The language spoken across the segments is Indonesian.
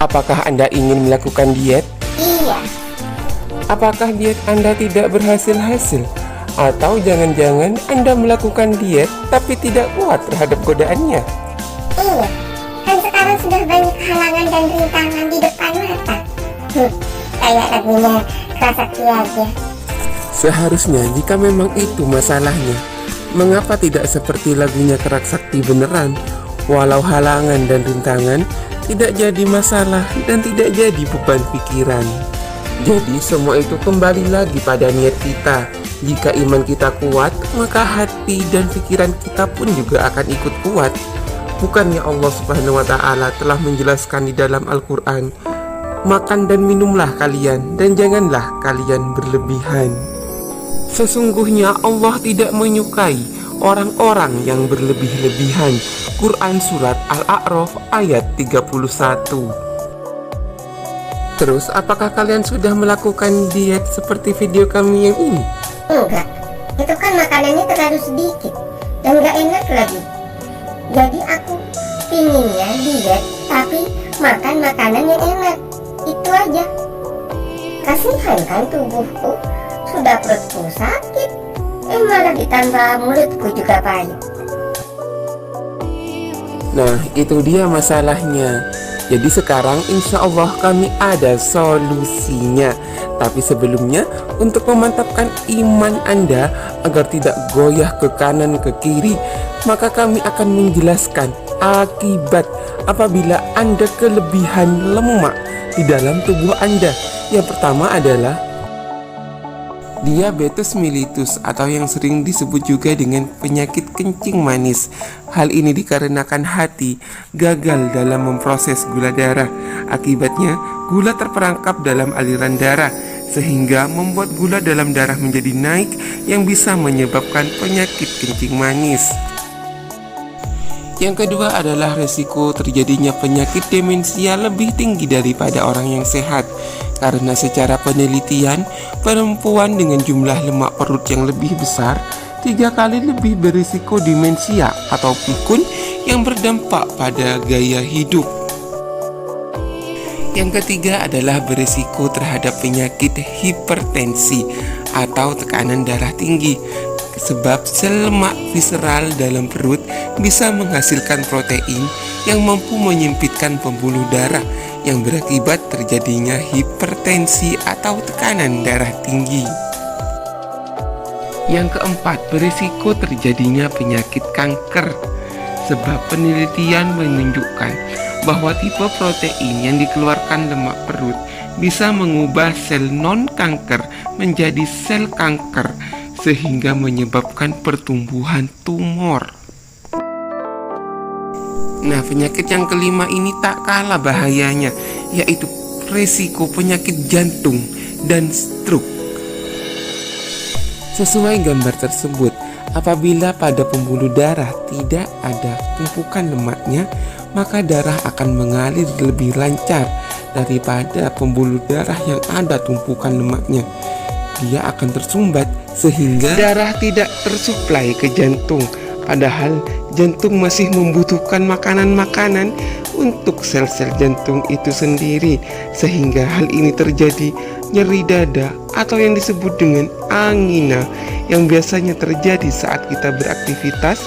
Apakah Anda ingin melakukan diet? Iya. Apakah diet Anda tidak berhasil-hasil? Atau jangan-jangan Anda melakukan diet tapi tidak kuat terhadap godaannya? Iya, kan sekarang sudah banyak halangan dan rintangan di depan mata. Kayak lagunya Kerasakti aja. Seharusnya jika memang itu masalahnya, mengapa tidak seperti lagunya Kerak Sakti beneran? Walau halangan dan rintangan tidak jadi masalah dan tidak jadi beban pikiran. Jadi semua itu kembali lagi pada niat kita. Jika iman kita kuat, maka hati dan pikiran kita pun juga akan ikut kuat. Bukannya Allah Subhanahu wa Ta'ala telah menjelaskan di dalam Al-Quran, makan dan minumlah kalian dan janganlah kalian berlebihan. Sesungguhnya Allah tidak menyukai orang-orang yang berlebih-lebihan. Quran Surat Al-A'raf ayat 31. Terus, apakah kalian sudah melakukan diet seperti video kami yang ini? Enggak, itu kan makanannya terlalu sedikit dan gak enak lagi. Jadi aku pinginnya diet tapi makan makanan yang enak. Itu aja. Kasihan kan tubuhku, sudah perutku sakit, malah ditambah mulutku juga pahit. Nah, itu dia masalahnya. Jadi sekarang insya Allah kami ada solusinya. Tapi sebelumnya, untuk memantapkan iman Anda agar tidak goyah ke kanan ke kiri, maka kami akan menjelaskan akibat apabila Anda kelebihan lemak di dalam tubuh Anda. Yang pertama adalah diabetes mellitus atau yang sering disebut juga dengan penyakit kencing manis. Hal ini dikarenakan hati gagal dalam memproses gula darah. Akibatnya, gula terperangkap dalam aliran darah sehingga membuat gula dalam darah menjadi naik yang bisa menyebabkan penyakit kencing manis. Yang kedua adalah resiko terjadinya penyakit demensia lebih tinggi daripada orang yang sehat. Karena secara penelitian, perempuan dengan jumlah lemak perut yang lebih besar 3 kali lebih berisiko demensia atau pikun yang berdampak pada gaya hidup. Yang ketiga adalah berisiko terhadap penyakit hipertensi atau tekanan darah tinggi. Sebab sel lemak visceral dalam perut bisa menghasilkan protein yang mampu menyempitkan pembuluh darah yang berakibat terjadinya hipertensi atau tekanan darah tinggi. Yang keempat, berisiko terjadinya penyakit kanker. Sebab penelitian menunjukkan bahwa tipe protein yang dikeluarkan lemak perut bisa mengubah sel non-kanker menjadi sel kanker sehingga menyebabkan pertumbuhan tumor. Nah, penyakit yang kelima ini tak kalah bahayanya, yaitu resiko penyakit jantung dan stroke. Sesuai gambar tersebut, apabila pada pembuluh darah tidak ada tumpukan lemaknya, maka darah akan mengalir lebih lancar daripada pembuluh darah yang ada tumpukan lemaknya. Dia akan tersumbat sehingga darah tidak tersuplai ke jantung. Padahal jantung masih membutuhkan makanan-makanan untuk sel-sel jantung itu sendiri. Sehingga hal ini terjadi nyeri dada atau yang disebut dengan angina, yang biasanya terjadi saat kita beraktivitas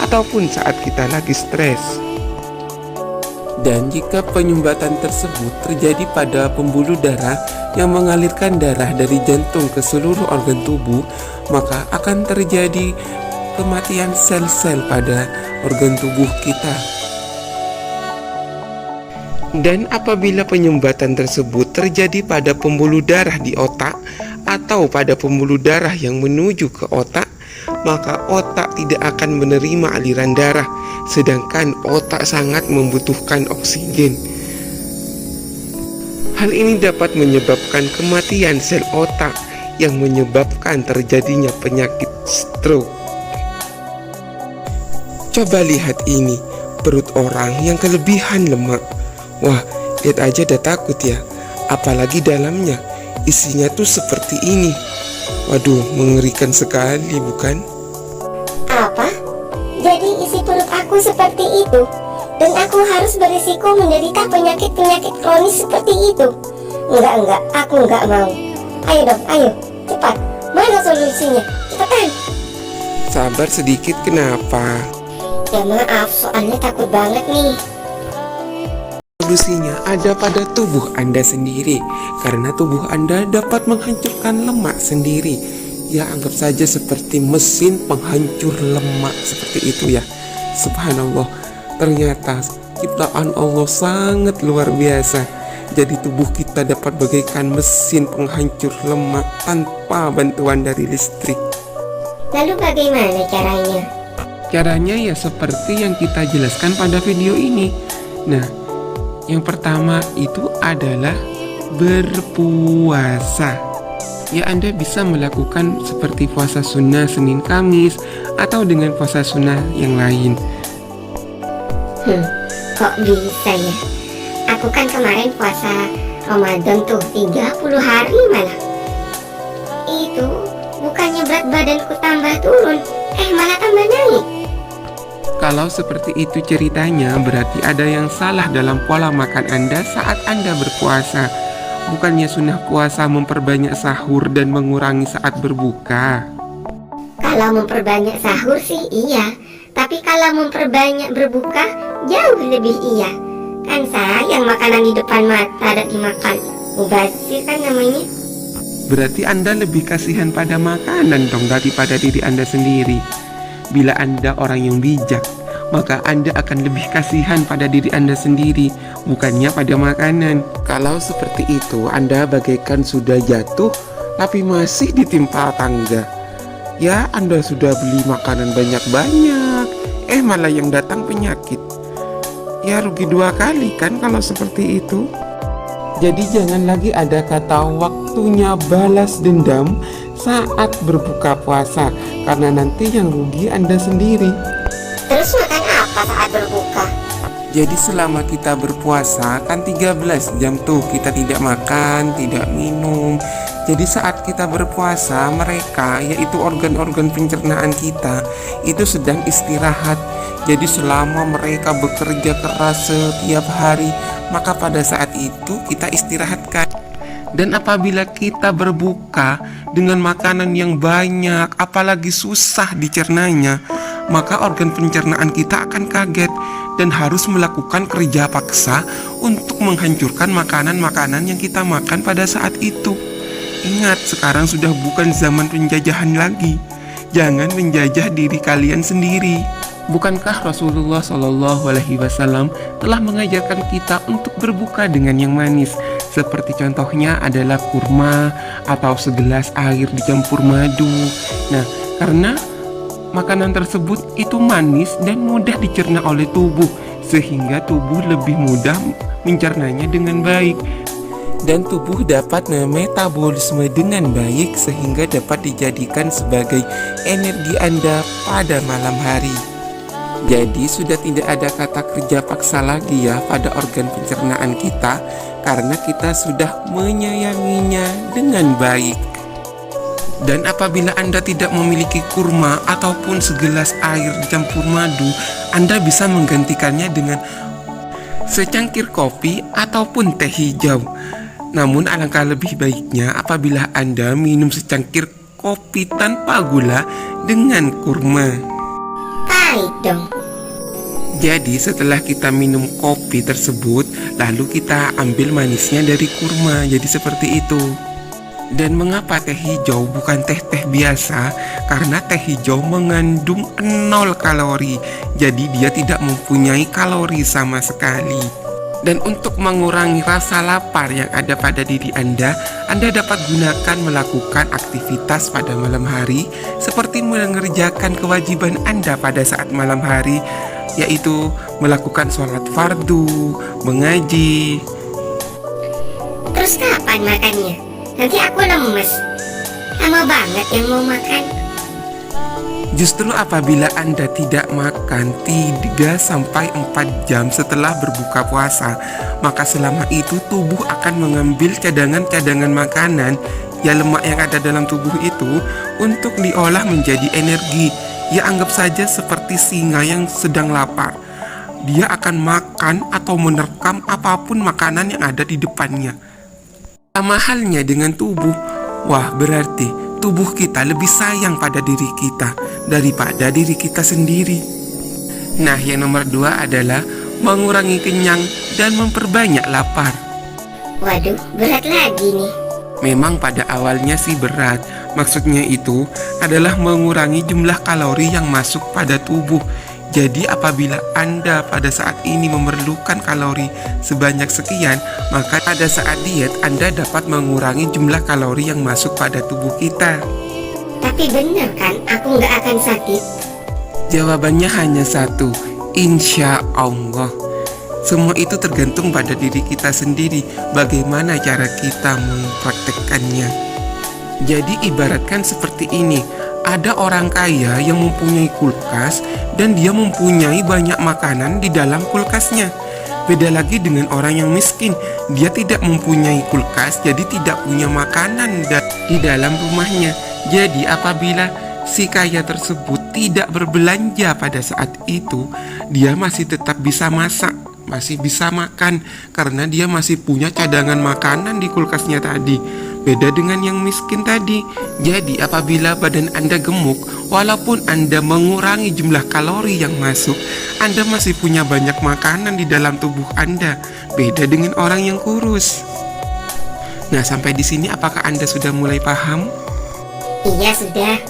ataupun saat kita lagi stres. Dan jika penyumbatan tersebut terjadi pada pembuluh darah yang mengalirkan darah dari jantung ke seluruh organ tubuh, maka akan terjadi kematian sel-sel pada organ tubuh kita. Dan apabila penyumbatan tersebut terjadi pada pembuluh darah di otak atau pada pembuluh darah yang menuju ke otak, maka otak tidak akan menerima aliran darah, sedangkan otak sangat membutuhkan oksigen. Hal ini dapat menyebabkan kematian sel otak yang menyebabkan terjadinya penyakit stroke. Coba lihat ini, perut orang yang kelebihan lemak. Wah, lihat aja udah takut ya. Apalagi dalamnya, isinya tuh seperti ini. Waduh, mengerikan sekali bukan? Apa? Jadi isi perut aku seperti itu? Dan aku harus berisiko menderita penyakit-penyakit kronis seperti itu. Enggak, aku enggak mau. Ayo dong, ayo, cepat. Mana solusinya? Cepetan. Sabar sedikit, kenapa? Ya maaf, soalnya takut banget nih. Solusinya ada pada tubuh Anda sendiri, karena tubuh Anda dapat menghancurkan lemak sendiri. Ya, anggap saja seperti mesin penghancur lemak seperti itu ya. Subhanallah, ternyata ciptaan Allah sangat luar biasa. Jadi tubuh kita dapat bagaikan mesin penghancur lemak tanpa bantuan dari listrik. Lalu bagaimana caranya? Caranya ya seperti yang kita jelaskan pada video ini. Nah, yang pertama itu adalah berpuasa. Ya, Anda bisa melakukan seperti puasa sunnah Senin Kamis atau dengan puasa sunnah yang lain. Kok bisa ya? Aku kan kemarin puasa Ramadan tuh 30 hari malah. Itu bukannya berat badanku tambah turun, malah tambah naik. Kalau seperti itu ceritanya, berarti ada yang salah dalam pola makan Anda saat Anda berpuasa. Bukannya sunnah puasa memperbanyak sahur dan mengurangi saat berbuka. Kalau memperbanyak sahur sih iya, tapi kalau memperbanyak berbuka jauh lebih iya. Kan sayang makanan di depan mata dan dimakan. Mubazir kan namanya. Berarti Anda lebih kasihan pada makanan dong daripada diri Anda sendiri. Bila Anda orang yang bijak, maka Anda akan lebih kasihan pada diri Anda sendiri, bukannya pada makanan. Kalau seperti itu, Anda bagaikan sudah jatuh, tapi masih ditimpa tangga. Ya, Anda sudah beli makanan banyak-banyak, malah yang datang penyakit. Ya, rugi dua kali kan kalau seperti itu. Jadi jangan lagi ada kata waktunya balas dendam saat berbuka puasa, karena nanti yang rugi Anda sendiri. Terus makan apa saat berbuka? Jadi selama kita berpuasa kan 13 jam tuh kita tidak makan, tidak minum. Jadi saat kita berpuasa, mereka yaitu organ-organ pencernaan kita itu sedang istirahat. Jadi selama mereka bekerja keras setiap hari, maka pada saat itu kita istirahatkan. Dan apabila kita berbuka dengan makanan yang banyak, apalagi susah dicernanya, maka organ pencernaan kita akan kaget dan harus melakukan kerja paksa untuk menghancurkan makanan-makanan yang kita makan pada saat itu. Ingat, sekarang sudah bukan zaman penjajahan lagi. Jangan menjajah diri kalian sendiri. Bukankah Rasulullah SAW telah mengajarkan kita untuk berbuka dengan yang manis? Seperti contohnya adalah kurma atau segelas air dicampur madu. Nah, karena makanan tersebut itu manis dan mudah dicerna oleh tubuh, sehingga tubuh lebih mudah mencernanya dengan baik. Dan tubuh dapat memetabolisme dengan baik sehingga dapat dijadikan sebagai energi Anda pada malam hari. Jadi sudah tidak ada kata kerja paksa lagi ya pada organ pencernaan kita, karena kita sudah menyayanginya dengan baik. Dan apabila Anda tidak memiliki kurma ataupun segelas air dicampur madu, Anda bisa menggantikannya dengan secangkir kopi ataupun teh hijau. Namun alangkah lebih baiknya apabila Anda minum secangkir kopi tanpa gula dengan kurma. Pahit dong. Jadi setelah kita minum kopi tersebut, lalu kita ambil manisnya dari kurma. Jadi seperti itu. Dan mengapa teh hijau bukan teh-teh biasa? Karena teh hijau mengandung 0 kalori. Jadi dia tidak mempunyai kalori sama sekali. Dan untuk mengurangi rasa lapar yang ada pada diri Anda dapat gunakan melakukan aktivitas pada malam hari, seperti mengerjakan kewajiban Anda pada saat malam hari, yaitu melakukan sholat fardu, mengaji. Terus kapan makannya? Nanti aku lemes. Lama banget yang mau makan. Justru apabila Anda tidak makan 3-4 jam setelah berbuka puasa, maka selama itu tubuh akan mengambil cadangan-cadangan makanan, ya lemak yang ada dalam tubuh itu, untuk diolah menjadi energi. Ya anggap saja seperti singa yang sedang lapar. dia akan makan atau menerkam apapun makanan yang ada di depannya. Sama halnya dengan tubuh. Wah, berarti tubuh kita lebih sayang pada diri kita daripada diri kita sendiri. Nah, yang nomor 2 adalah mengurangi kenyang dan memperbanyak lapar. Waduh, berat lagi nih. Memang pada awalnya sih berat. Maksudnya itu adalah mengurangi jumlah kalori yang masuk pada tubuh. Jadi apabila Anda pada saat ini memerlukan kalori sebanyak sekian, maka pada saat diet Anda dapat mengurangi jumlah kalori yang masuk pada tubuh kita. Tapi benar kan aku nggak akan sakit? Jawabannya hanya satu, insya Allah. Semua itu tergantung pada diri kita sendiri, bagaimana cara kita mempraktekkannya. Jadi ibaratkan seperti ini, ada orang kaya yang mempunyai kulkas dan dia mempunyai banyak makanan di dalam kulkasnya. Beda lagi dengan orang yang miskin, dia tidak mempunyai kulkas, jadi tidak punya makanan di dalam rumahnya. Jadi apabila si kaya tersebut tidak berbelanja pada saat itu, dia masih tetap bisa masak, masih bisa makan, karena dia masih punya cadangan makanan di kulkasnya tadi. Beda dengan yang miskin tadi. Jadi apabila badan Anda gemuk, walaupun Anda mengurangi jumlah kalori yang masuk, Anda masih punya banyak makanan di dalam tubuh Anda. Beda dengan orang yang kurus. Nah, sampai di sini apakah Anda sudah mulai paham? Iya, sudah.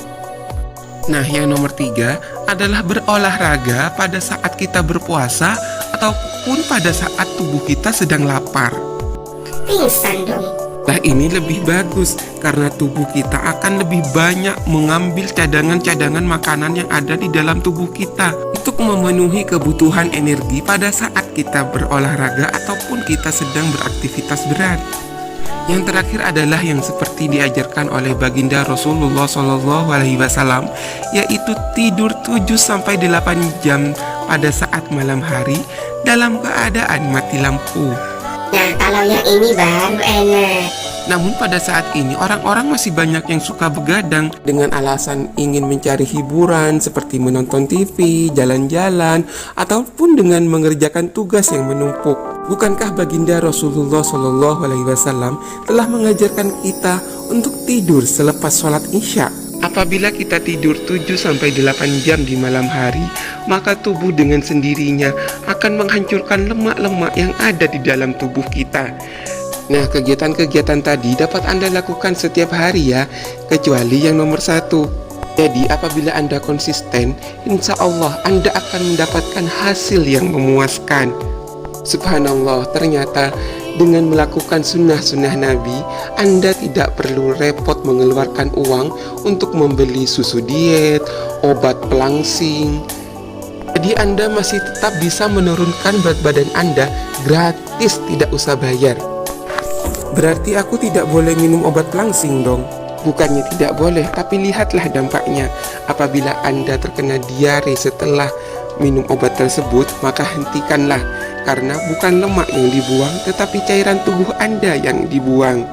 Nah, yang nomor 3 adalah berolahraga pada saat kita berpuasa ataupun pada saat tubuh kita sedang lapar. Pingsan dong. Nah, ini lebih bagus karena tubuh kita akan lebih banyak mengambil cadangan-cadangan makanan yang ada di dalam tubuh kita untuk memenuhi kebutuhan energi pada saat kita berolahraga ataupun kita sedang beraktivitas berat. Yang terakhir adalah yang seperti diajarkan oleh baginda Rasulullah SAW, yaitu tidur 7-8 jam pada saat malam hari dalam keadaan mati lampu. Nah, kalau yang ini baru enak. Namun pada saat ini orang-orang masih banyak yang suka begadang dengan alasan ingin mencari hiburan seperti menonton TV, jalan-jalan, ataupun dengan mengerjakan tugas yang menumpuk. Bukankah baginda Rasulullah SAW telah mengajarkan kita untuk tidur selepas sholat isya? Apabila kita tidur 7-8 jam di malam hari, maka tubuh dengan sendirinya akan menghancurkan lemak-lemak yang ada di dalam tubuh kita. Nah, kegiatan-kegiatan tadi dapat Anda lakukan setiap hari ya, kecuali yang nomor 1. Jadi, apabila Anda konsisten, insya Allah Anda akan mendapatkan hasil yang memuaskan. Subhanallah, ternyata dengan melakukan sunnah-sunnah Nabi, Anda tidak perlu repot mengeluarkan uang untuk membeli susu diet, obat pelangsing. Jadi Anda masih tetap bisa menurunkan berat badan Anda gratis, tidak usah bayar. Berarti aku tidak boleh minum obat pelangsing dong? Bukannya tidak boleh, tapi lihatlah dampaknya. Apabila Anda terkena diare setelah minum obat tersebut, maka hentikanlah. Karena bukan lemak yang dibuang, tetapi cairan tubuh Anda yang dibuang.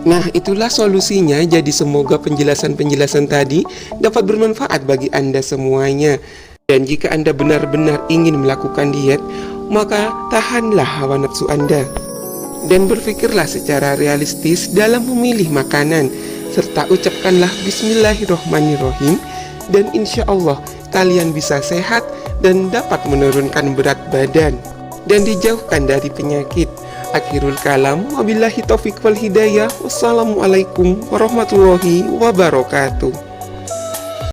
Nah, itulah solusinya. Jadi semoga penjelasan-penjelasan tadi dapat bermanfaat bagi Anda semuanya. Dan jika Anda benar-benar ingin melakukan diet, maka tahanlah hawa nafsu Anda. Dan berpikirlah secara realistis dalam memilih makanan. Serta ucapkanlah Bismillahirrohmanirrohim. Dan insya Allah kalian bisa sehat dan dapat menurunkan berat badan dan dijauhkan dari penyakit. Akhirul kalam, wabillahi taufiq wal hidayah. Wassalamualaikum warahmatullahi wabarakatuh.